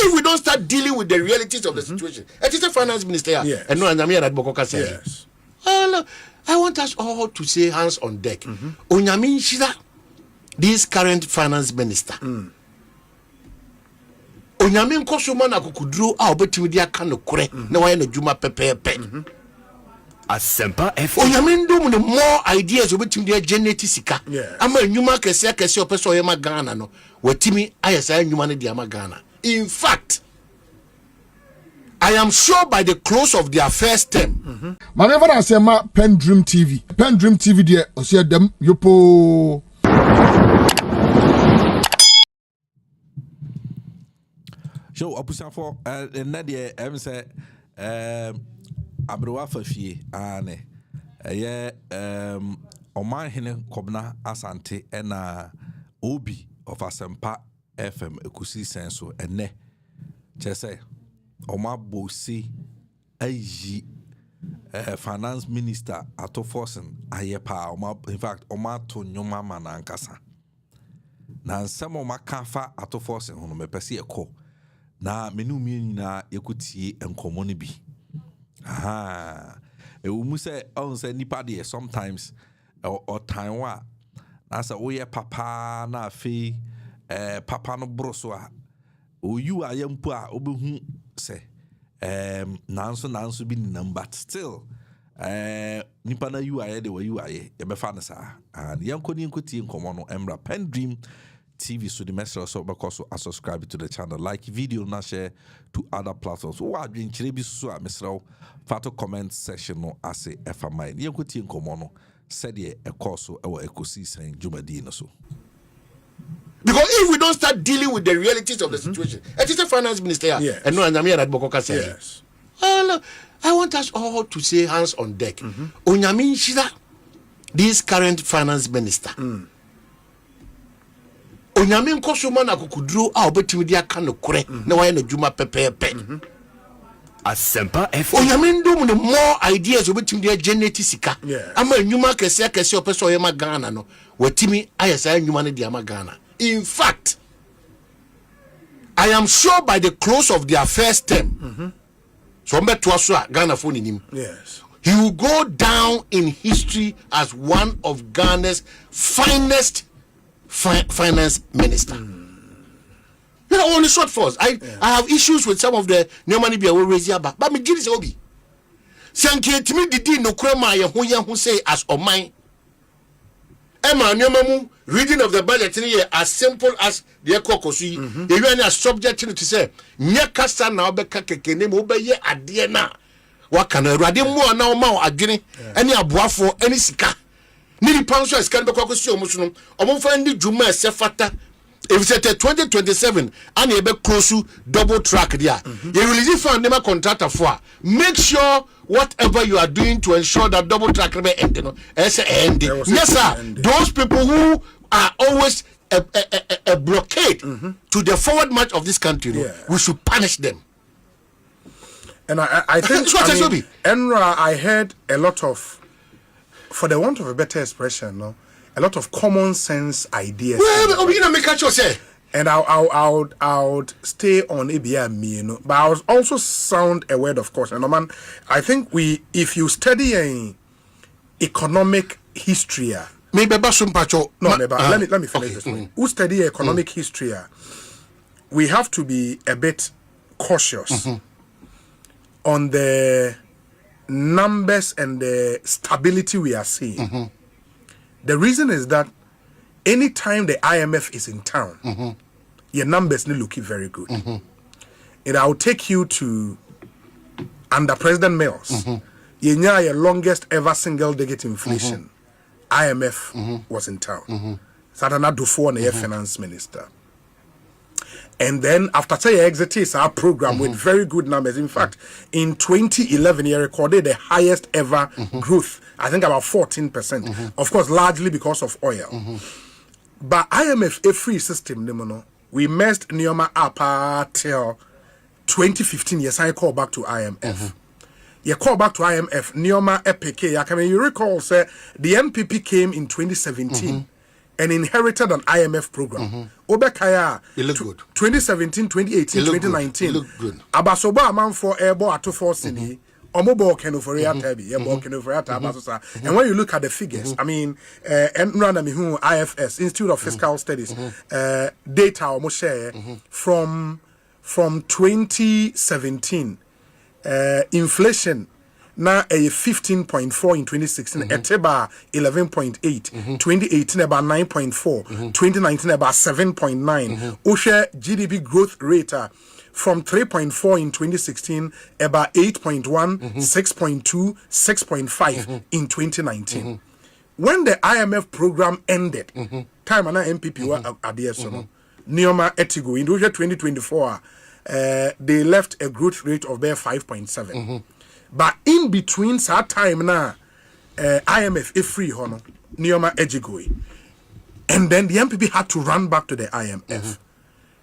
if we don't start dealing with the realities of the situation, it is a finance minister, and no, and I'm here at Bokoka says, yes. I want us all to say hands on deck. Onyamin Shida, this current finance minister. Onyamin Kosumana Kudru, I'll bet you the kind of correct. No, I know Juma Pepe. Asempa F. Onyamin do more ideas about him their genetica. I'm a Numa Kessia Kessia Peso Yamagana. No, what Timmy, I say Numani Diamagana. In fact, I am sure by the close of their first term. Whenever I say my PENDREAM TV there, I see them yopo. So apusa for Nadia say Abrowa fafie ane Omanhene Kobna Asante ena Obi of Asempa FM ekusi senso ene chese Oma Bosi ayi finance minister ato Forson ayepa Oma, in fact Oma to nyoma manankasa na nsem Oma kafa ato Forson hono mepese ekọ na menu nyina yekutie enkomo ne bi we say on say nipa there sometimes or time wa na say we papa na fe papa no broso a you ayempo a obehu say nanso bi ninam but still nipa na you aye de we you aye e be fa na sa and yankoni nkotie nkomo no emra PENDREAM TV so the message so because I subscribe to the channel, like video na share to other platforms. Wa adwen kire bi so a mesraw fato comment section no ase efa mine. Ye nkotie nkomo no said ye ekoso ewo ekosi sen jumadi no so. Because if we don't start dealing with the realities of the situation, it is a finance minister, and no, and I'm here at Bokoka says, yes. I want us all to say hands on deck. Onyamin Shida, this current finance minister. Onyamin Kosumana Kudru, I'll bet you the kind of correct. No, I know Juma Pepe. Asempa F. Onyamin do more ideas about him their genetica. I'm a Numa Kessia Kessia Peso Yamagana. No, what Timmy, I say Numani Diamagana. In fact, I am sure by the close of their first term, so Ghana phone him. Yes. He will go down in history as one of Ghana's finest finance minister. You know, only short force. I have issues with some of the new money be raise but me give this obi. Sanke timi didi no krema ye who say as o mine. Emma nyomamu reading of the budget here as simple as the ekokosu. If you are subject to say nya kasa na obeka keke ne mo be ye ade na. Wa kana urade mo na o ma adwene ene aboafo ene sika. Nini panso is can be kwakosi omusuno omfa ndi djuma sefata if it's 2027 and you be close to double track there you release for nema contractor for make sure whatever you are doing to ensure that double track be end end yes sir those people who are always a blockade to the forward march of this country we should punish them. And I think Enra, I heard a lot of, for the want of a better expression, no, a lot of common sense ideas. Well, we gonna make a choice. And I would stay on ABM, you know, but I would also sound a word of caution. And man, I think if you study an economic history, maybe let me finish this one. Who study economic history, we have to be a bit cautious on the numbers and the stability we are seeing. The reason is that anytime the IMF is in town, your numbers need looking very good. And I'll take you to under President Mills. Your longest ever single digit inflation. IMF was in town. Satana Dufo and finance minister. And then after say exit our program with very good numbers. In fact, in 2011, he recorded the highest ever growth. I think about 14%. Of course, largely because of oil. But IMF a free system, we messed Nioma up till 2015. Yes, I call back to IMF. You call back to IMF, Nioma EPK. You recall, say the NPP came in 2017. and inherited an IMF program. Obekaya, it looked good. 2017, 2018, It looked 2019. good. It looked good. Abasoba amount for airbo at Forson. Omobo Kenoforia Tabi, Kenoforia Tabasosa. And when you look at the figures, I mean, and Ranamihu IFS, Institute of Fiscal Studies, data almost share from 2017, inflation now a 15.4 in 2016, Eteba 11.8, 2018 about 9.4, 2019 about 7.9. Osha GDP growth rate from 3.4 in 2016, about 8.1, 6.2, 6.5 in 2019. When the IMF program ended, time and MPP were at the Nioma Etigo in 2024, they left a growth rate of bare 5.7. But in between that time now, IMF is free, Nioma Ejigoi. And then the MPP had to run back to the IMF.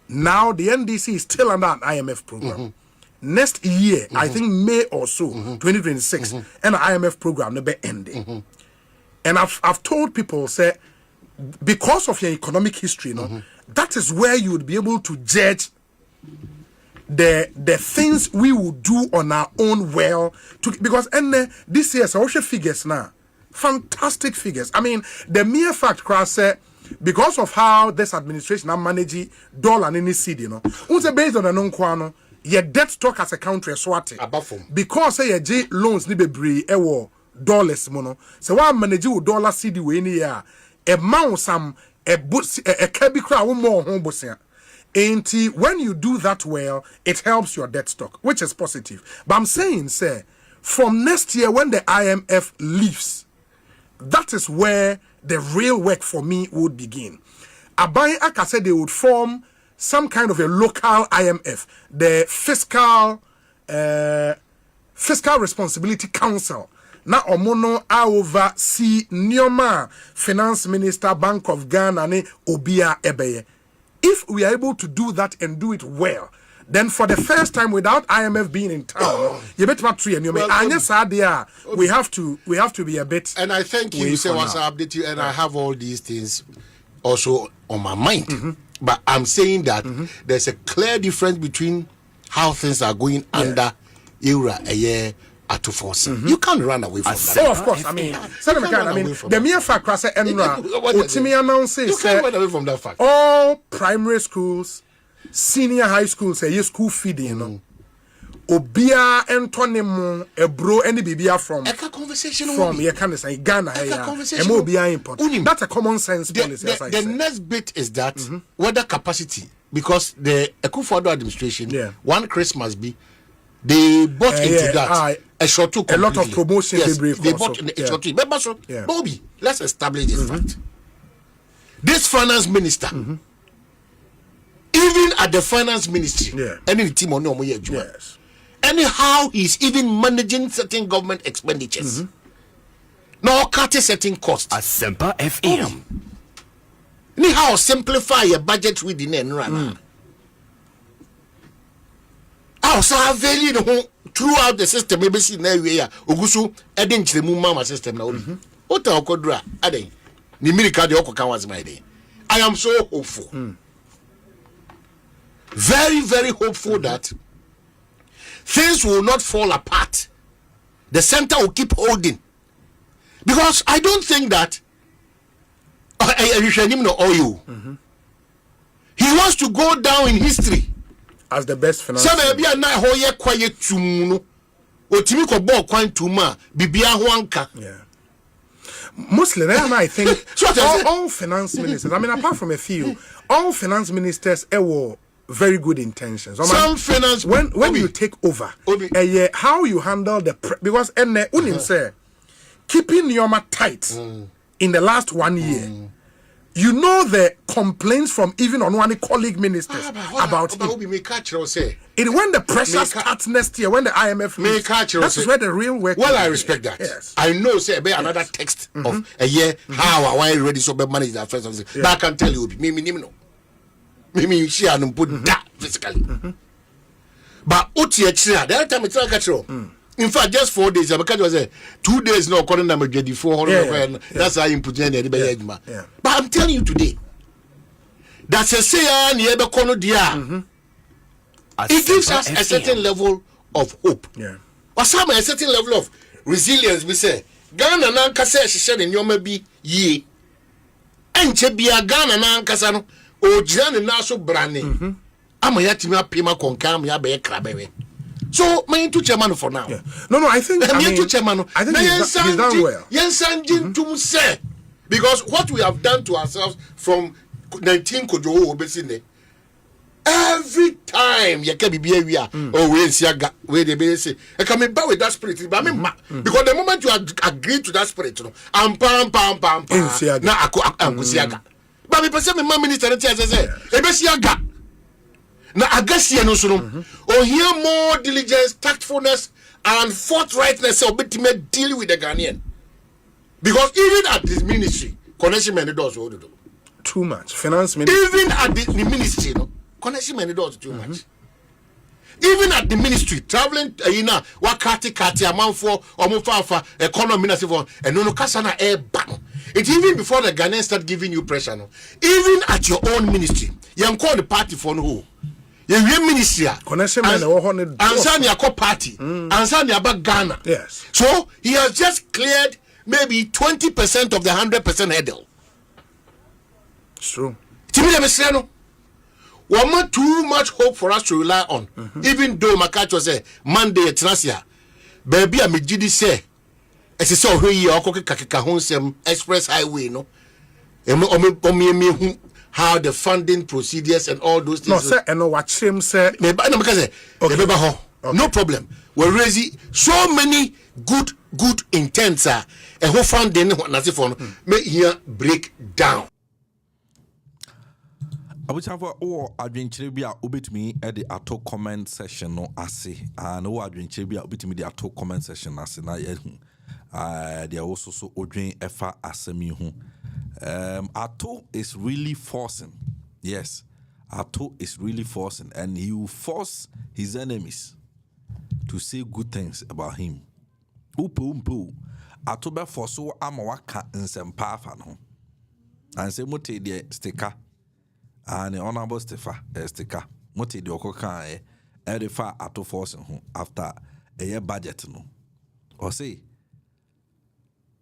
Now the NDC is still under an IMF program. Next year, I think May or so, 2026, and the IMF program will be ending. And I've told people, say, because of your economic history, that is where you would be able to judge the things we will do on our own because this year social figures now, fantastic figures. I mean, the mere fact, said, because of how this administration are managing dollar and any city, based on the non-quano, your debt stock as a country is swatting. Because say your loans ni be dollars mono. So why manage you dollar city we any year? A mouse some a cabby crowd more home bosia. And when you do that well, it helps your debt stock, which is positive. But I'm saying, say, from next year when the IMF leaves, that is where the real work for me would begin. Abai Aka said they would form some kind of a local IMF, the fiscal responsibility council. Na omono over see Nioma finance minister Bank of Ghana ne Obia Ebeye. If we are able to do that and do it well, then for the first time without IMF being in town, you better not treat Nioma. We have to be a bit. And I thank you. Say what's update you, and I have all these things also on my mind. But I'm saying that there's a clear difference between how things are going under era a year at Forson. You can't run away from that. Oh, of course. I mean, the mere fact that Otimi announces you can't run away from that fact. All primary schools, senior high schools, say school feeding. Obia Antonimo, a bro, any bibia from your kind of say Ghana, and Obia import. That's a common sense policy. The next bit is that whether capacity, because the Akufo-Addo administration, one Christmas they bought into that a lot of promotion. Yes, they bought a short. Bobby, let's establish this fact. This finance minister, even at the finance ministry, any team on anyhow, he's even managing certain government expenditures. Now cutting certain costs. Asempa FM. Anyhow, simplify your budget within and so value throughout the system. Maybe see now we are Ogusu adding to the mama system now. What Okodra adding the miracle the Okokan was my day. I am so hopeful. Very, very hopeful that things will not fall apart. The center will keep holding. Because I don't think that he wants to go down in history as the best financier. Mostly, I think all finance ministers, I mean, apart from a few, all finance ministers were very good intentions. Some finance when you take over, how you handle because Unim say keeping Nioma tight in the last 1 year. You know the complaints from even on one colleague ministers about it. When the pressure starts next year, when the IMF leaves, that is where the real work. Well, I respect that. Yes. I know, say, another text of a year how I ready so bad manage that first. But I can tell you, me she and put that physically. But the other time it's like In fact, just 4 days. Because it was 2 days now. According to my 24, that's how you put in the But I'm telling you today, that's a say it gives us a certain level of hope. Yeah. Or some a certain level of resilience. We say Ghana na nkasa she in your bi ye. Enche bia Ghana na nkasa no o gira ne na so brane. Ama yatimi apima konka ya be krabewe. So my to chairman for now. Yeah. No, I think I think he's done well. Yensanjin to say because what we have done to ourselves from 19 Kojo obesine. Every time you can be here, oh, we see where they be say, I can be back with that spirit, but I mean, because the moment you agree to that spirit, you know, pam, now I go see aga. But me person, my minister, say, ebe see aga. Now I guess you know, so oh, here more diligence, tactfulness, and forthrightness of ultimate deal with the Ghanaian, because even at this ministry, connection many doors will do too much. Finance ministry, even at the ministry, you know. Connection many doors too much. Even at the ministry, traveling wakati amount for omufafa economy ministry for and no kasana air back. It even before the Ghanaians start giving you pressure, no. Even at your own ministry, you call the party for who? You ministry connection man answer your party, answer your back Ghana. Yes. So he has just cleared maybe 20% of the 100% hurdle. It's true. One more too much hope for us to rely on. Even though Makacho say Monday Trasia, baby, I made say, as you saw here, express highway, no, how the funding procedures and all those things. No, sir, and watch him say, no problem. We're raising so many good intents, a whole funding, may here break down. Abuchafo o adwenkyere bi a obetumi e de ato comment section no ase and o adwenkyere bi a obetumi de ato comment section ase na ye hu de also so odwen efa asemi hu Ato is really forcing. Yes, Ato is really forcing, and he will force his enemies to say good things about him. Upu Ato be force o amawaka nsempa afa no and say mote de sticker and the honorable sticker mote de okoka edifa Ato forcing him after a year budget no or say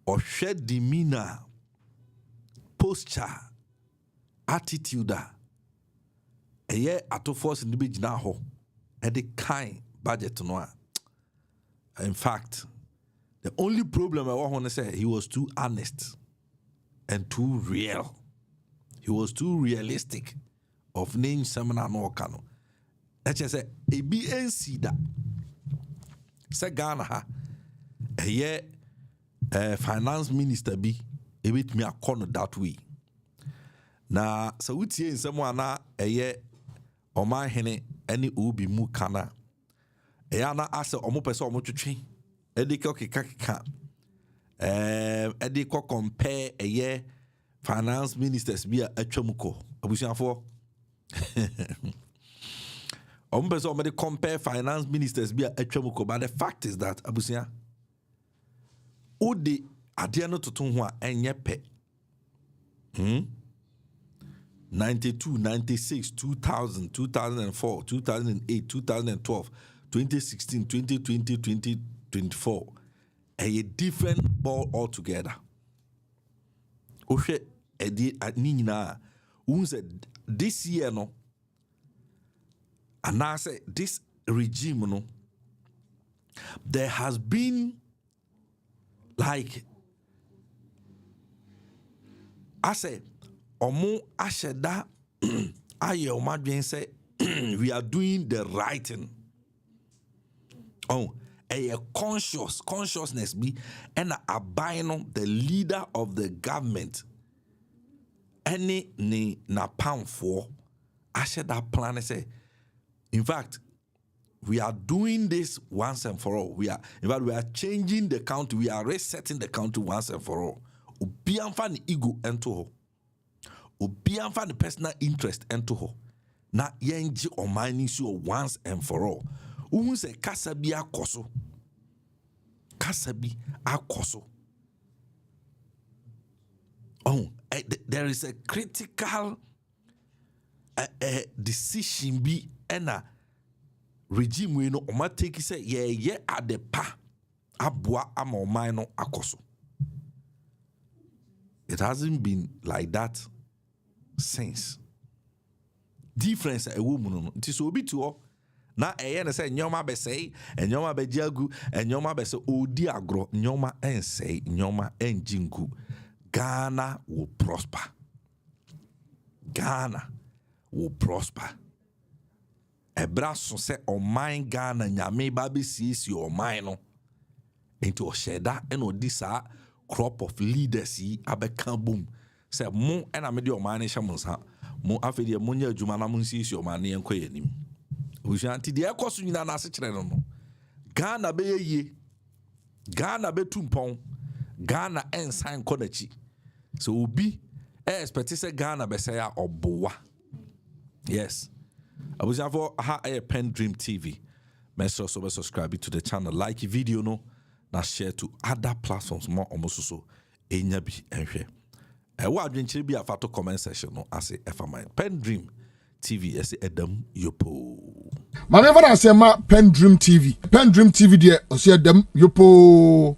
or shed demeanor posture attitude a year Ato forcing the big na ho e de kind budget no. In fact, the only problem I want to say, he was too honest and too real. He was too realistic of name seminar no kano. Let's just say a BNC that say Ghana ha a year finance minister be a bit me a corner that way. Na so we see in someone na a year Omanhene any ubi mu kana. Eyana ase omo pese omo twetwe edike okeka edike compare eye finance ministers bi atwamuko abusuafo omo pese omo de compare finance ministers bi atwamuko, but the fact is that abusia odi ade no toto ho a enye pe 92, 96, 2000, 2004, 2008, 2012, 2016, 2020, 2024, a different ball altogether. Oshe edi nina said this year no, and I say this regime no, there has been like I say omo asheda aye omadwen say we are doing the right thing. Oh, a consciousness be and a buying the leader of the government. Any ni na pound for I said that plan say. In fact, we are doing this once and for all. We are changing the country, we are resetting the country once and for all. Ubianfa ni ego ento ho. Ubianfa the personal interest ento ho. Na yenji Omanhene so once and for all. Who say kasa bia koso kasabi akoso. Oh, there is a critical decision be ena regime we no oma take say ye adepa abua ama oman no akoso. It hasn't been like that since. Difference a woman no. Nti so obi to na na say nyoma be say nyoma be jagu nyoma be say odi agro nyoma ensay nyoma enjingu. Ghana will prosper. Ghana will prosper. Ebraso say oman Ghana nyame babi sisi oman no into osheda eno disa crop of leaders yi abeka boom. Say mo ena me de oman ne hyamonsa mo afedi mo nya adwuma na mo sisi oman ne enko yanim. Ujanti de ekoso nyina na ase kire no no. Ghana be ye. Ghana be tumpon. Ghana ensan kodachi. So obi expect say Ghana be say obowa. Yes. I was for a PENDREAM TV. Make sure to subscribe to the channel, like the video no, na share to other platforms more almost so. Enya bi enhwe. Wa adwenkyere bi afato comment section no ase efa mind. PENDREAM TV ese edam yopo. Mane fa say ma PENDREAM TV. PENDREAM TV de ose edam yopo.